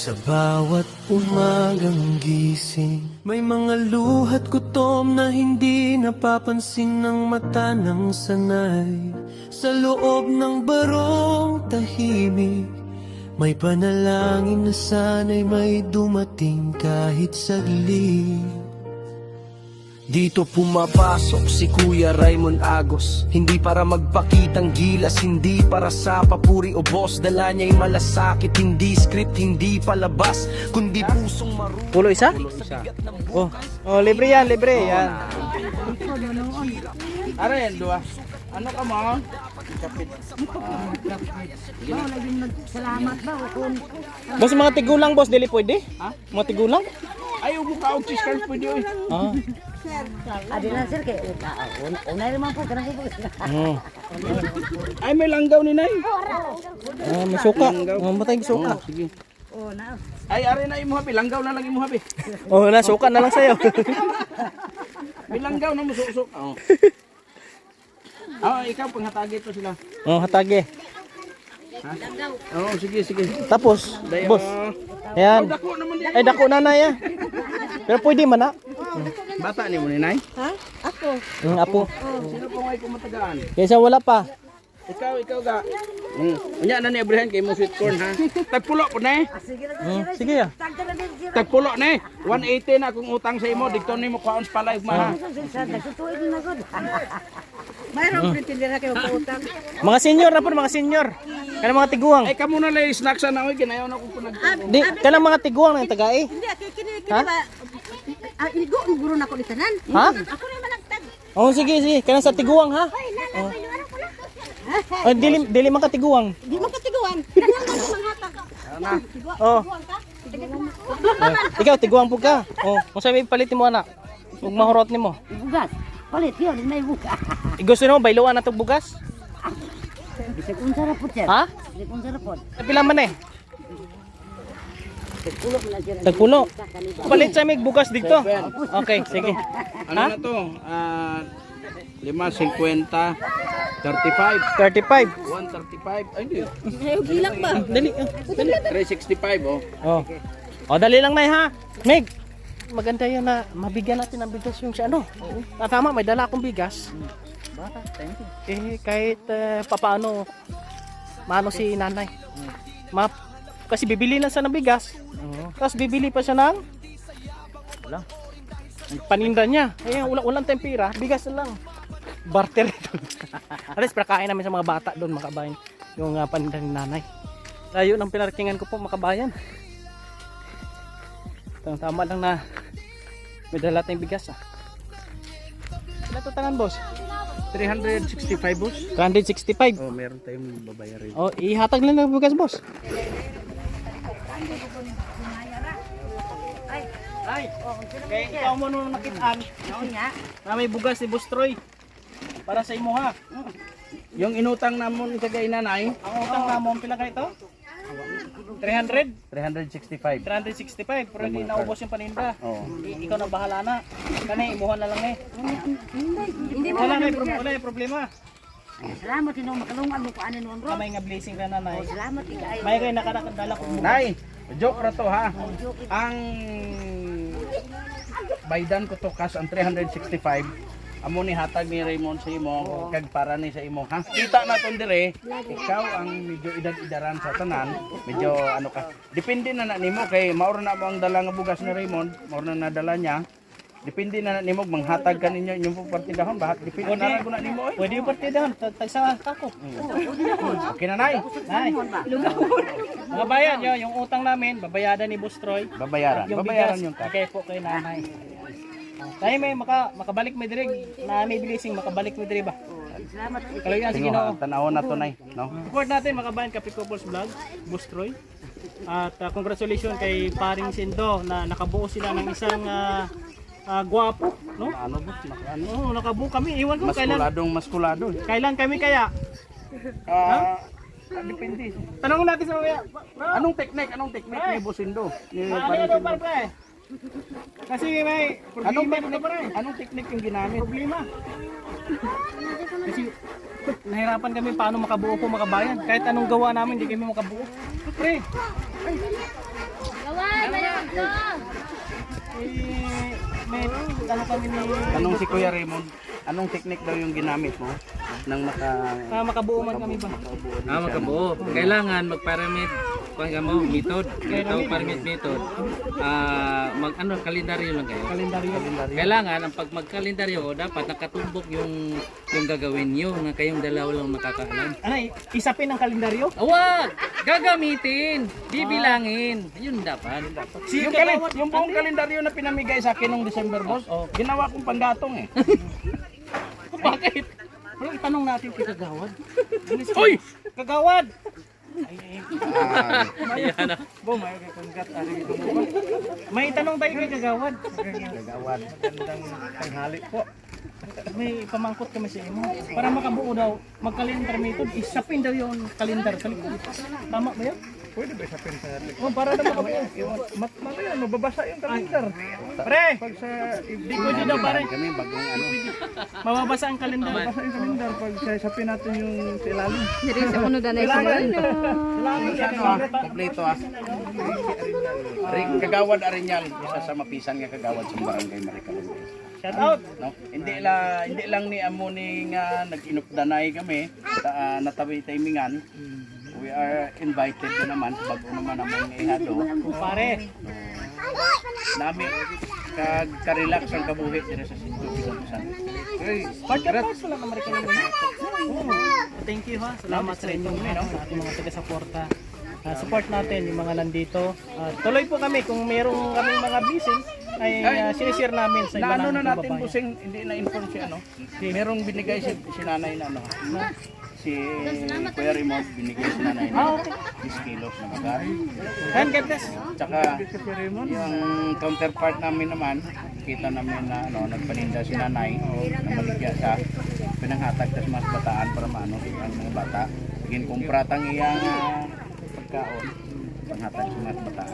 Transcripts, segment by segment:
Sa bawat umagang gising, may mga luhat gutom na hindi napapansin ng mata ng sanay. Sa loob ng barong tahimik, may panalangin na sana'y may dumating kahit saglit. Dito pumapasok si Kuya Raymond Agos, hindi para magpakitang gilas, hindi para sa papuri o boss. Dala niya'y malasakit, hindi script, hindi palabas, kundi pusong marunong. Pulo isa? Oh, libre yan, libre yan. Ano yan, dua? Ano ka mo? Salamat ba kung Boss, mga tigulang boss, dili pwede? Ha? Mga tigulang? Ayaw mo ka og cheese cards pwede oy. Ah. adilan sir kay unay naman po kanang po. Ay may langgaw ni Nay. Ah, may suka. Matay suka. Sige. Oh na. Ay are na imo habi, langgaw na lang imo habi. Oh, na suka na lang sa'yo. May langgaw na mo susok. Oh. Ikaw panghatagi to sila. Oh, hatage. Ha? Oh, sige, sige. Tapos, Dayo. boss. Ayan. Dako naman di. Ay, dako na na ya. Pero pwede man na. Bata ni mo ni Nay. Ha? Ako. Apo. Sino pa ngay kumatagaan? Kaysa wala pa. Ikaw ga. Unya na ni Abraham kay mo sweet corn ha. Tagpulo po na. Sige na. Sige ya. Tagda na din sir. Tagpulo na. 180 na akong utang sa imo. Dikto nimo kaons pa live ma ha. Nagsutuin na gud. Mayroong pretender kayo po utang. Mga senior na po, mga senior. Kanang mga tiguang. Ay kamo na lay snacks na oy ginayon ako punag. Di, kanang mga tiguang ng tagay. Hindi kini ba. Igo ang guro na ko ni tanan. Ha? Ako na managtag. Oh, sige, sige. Kanang sa tiguang ha. Oh, dili man ka tiguang. Di mo katiguan. Kanang mo manghatag. Oh. Ikaw tiguang pug ka. Oh, unsa may palit mo anak? Ug mahurot nimo. Bugas. Palit yun, may bugas. Gusto nimo bayloan na tog bugas? Bisag unsa ra pud sir. Ha? Bisag unsa ra pud. Pila man eh? Pulo na sir. Tagpulo. Palit sa mig bugas dito. Okay, sige. Ano na to? 5.50 35 35. 135 ay hindi Gilak ba? Dali. 365 oh. Oh. Oh, dali lang na ha. Meg. Maganda yan na mabigyan natin ng bigas yung si ano. Tama, may dala akong bigas. Bata, thank you. Kahit papaano maano si nanay. Kasi bibili lang siya ng bigas. Tapos bibili pa siya ng paninda niya. Kaya ulang tempera, bigas na lang. Barter ito. Alas para kain namin sa mga bata doon makabayan yung paninda ni nanay. Layo ng pinarkingan ko po makabayan. Tama lang na may dala tayong bigas. Ilan to tangan boss? 365 boss. 365. Oh, meron tayong babayarin. Oh, ihatag lang ng bigas boss. Ay, kaya ikaw mo nung nakitaan. Na may bugas si Boss Troy. Para sa imo ha. Yung inutang namon sa kay nanay, Ang utang namon pila ka ito? 300? 365. 365. Pero hindi naubos yung paninda. Oh. Ikaw na bahala na. Kani, imuhan na lang eh. Hindi mo Wala na yung problema. Salamat tino makalungan mo ko anin nun ro. Kamay nga blessing ka nanay. Salamat ikay. May kayo nakadala ko. Nay, joke ra to ha. Ang baydan ko to cash ang 365. Amo ni hatag ni Raymond sa imo kag para ni sa imo ha. Kita na ton dire, ikaw ang medyo edad-edaran sa tanan, medyo ano ka. Depende na nimo kay mauro na mo ang dala nga bugas ni Raymond, mauro na nadala niya. Depende na nimo manghatag ka ninyo inyong partidahon bahat depende na ko na nimo Pwede yung partidahan. Tagsa kako. Okay na nay. Nay. Mga bayan, yung utang namin, babayadan ni Boss Troy. Babayaran. Yung Babayaran bigas, yung ka. okay po kay nanay. Tayo may makabalik may dirig na may blessing, makabalik may dirig ba? Salamat. Kalayan sige no. Tanawon na to nay, no. Support natin makabayan Kapi Couples Vlog, Boss Troy. At congratulations kay Paring Sindo na nakabuo sila ng isang gwapo, no? Ano ba? Ano? Oo, nakabuo kami. Iwan ko Maskulado. kailan kami kaya? Depende. Tanongin natin sa mga Anong technique ni Bosindo? Ni ano Paring ba Sindo? pre? Kasi may problema dito pa rin. Anong technique yung ginamit? Problema. Kasi nahirapan kami paano makabuo po makabayan. Kahit anong gawa namin, hindi kami makabuo. Pre, May ano kami ni Tanong si Kuya Raymond, anong technique daw yung ginamit mo nang makabuo man kami ba? Makabuo. Kailangan mag-pyramid method. Ito pyramid method. Kalendaryo lang kayo. Kalendaryo. Kailangan ang pag magkalendaryo dapat nakatumbok yung gagawin niyo na kayong dalawa lang makakaalam. Ano, isapin ang kalendaryo? Awag! Gagamitin! Bibilangin! Yun dapat. Yung buong kalendaryo na pinamigay sa akin nung December, boss, ginawa kong panggatong eh. Bakit? Wala, itanong natin kay Kagawad. Hoy! Kagawad! Ayan na. May tanong tayo kay Kagawad. Kagawad, magandang tanghali po. May pamangkot kami sa inyo. Para makabuo daw, mag-calendar method, isapin daw yung calendar sa likod. Tama ba yun? Pwede ba isapin sa Oh, para daw makabuo. mamaya, mababasa yung kalendar. Pre! Pag sa Di ko dyan daw, pare. kami, bagong ano. Mababasa ang kalendar. Mababasa yung kalendar pag isapin natin yung sa ilalim. Diri sa uno danay sa ano. Ano kompleto Kagawad Arinyal, isa sa mapisan nga kagawad sa barangay Maricalonga. Shout out! No? Hindi lang ni amo ni nga nag-inupdanay kami natabi timingan. We are invited na naman bago naman naman ihado. Pare! Nami ka-relax ang kabuhi dito sa Sitio Binusan. Part of us wala naman rin Thank you ha. Salamat sa inyong sa ating mga taga-suporta. Support natin yung mga nandito. Tuloy po kami kung mayroong kaming mga busy ay sinishare namin sa iba Naano na naming natin kababayan. busing hindi na inform si ano. Merong binigay si nanay na ano. Si Kuya Raymond binigay si nanay na 10 kilos na magar. And God bless. Tsaka yung counterpart namin naman, kita namin na ano, nagpaninda si nanay na maligya siya. Pinanghatag sa mas bataan para maano ang mga bata. Bigyan kumpratang iyang pagkaon. Panghatag sa mas bataan.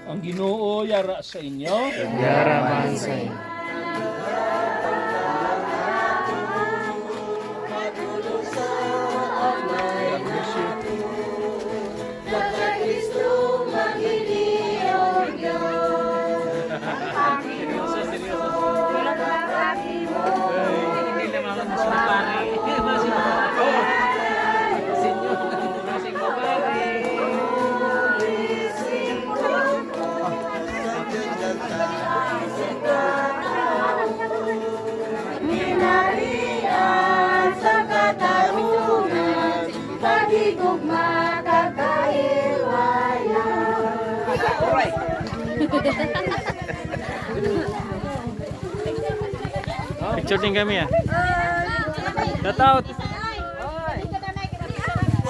Ang Ginoo yara sa inyo. Yaraman sa inyo. Picture din kami ah. Shout out!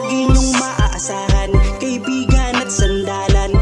Inyong maaasahan, kaibigan at sandalan.